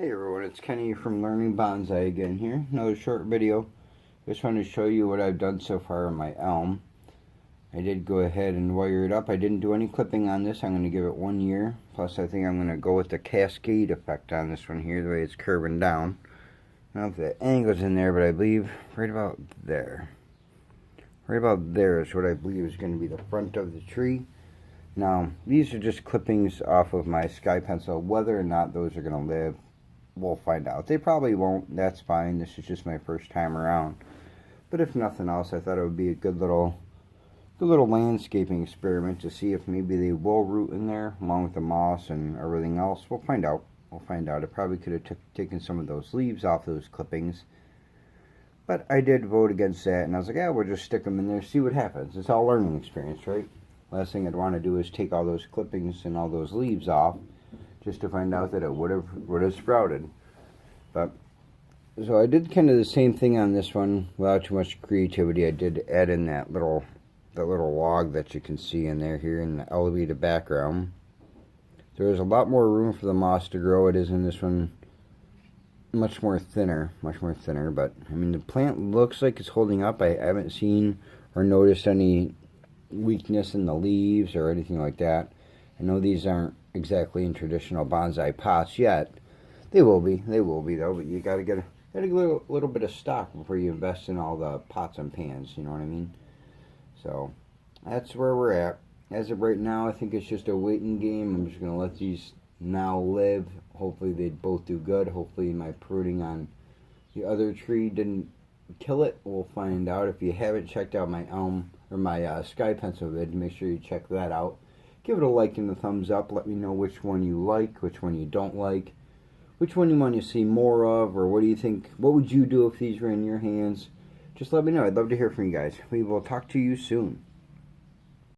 Hey everyone, it's Kenny from Learning Bonsai again here. Another short video. Just wanted to show you what I've done so far on my elm. I did go ahead and wire it up. I didn't do any clipping on this. I'm going to give it 1 year. Plus I think I'm going to go with the Cascade effect on this one here, the way it's curving down. I don't know if the angle's in there, but I believe right about there. Right about there is what I believe is going to be the front of the tree. Now, these are just clippings off of my sky pencil. Whether or not those are going to live, we'll find out. They probably won't. That's fine. This is just my first time around. But if nothing else, I thought it would be a good little landscaping experiment to see if maybe they will root in there along with the moss and everything else. We'll find out. We'll find out. I probably could have taken some of those leaves off those clippings. But I did vote against that, and I was like, yeah, we'll just stick them in there, see what happens. It's all learning experience, right? Last thing I'd want to do is take all those clippings and all those leaves off just to find out that it would have sprouted. But so I did kind of the same thing on this one without too much creativity. I did add in that little log that you can see in there here in the elevated background. There's a lot more room for the moss to grow. It is in this one much more thinner, but I mean the plant looks like it's holding up. I haven't seen or noticed any weakness in the leaves or anything like that. I know these aren't exactly in traditional bonsai pots yet. They will be though, but you gotta get a little bit of stock before you invest in all the pots and pans, you know what I mean? So that's where we're at. As of right now, I think it's just a waiting game. I'm just gonna let these now live. Hopefully they both do good. Hopefully my pruning on the other tree didn't kill it. We'll find out. If you haven't checked out my elm or my sky pencil vid, make sure you check that out. Give it a like and a thumbs up. Let me know which one you like, which one you don't like, which one you want to see more of, or what do you think? What would you do if these were in your hands? Just let me know. I'd love to hear from you guys. We will talk to you soon.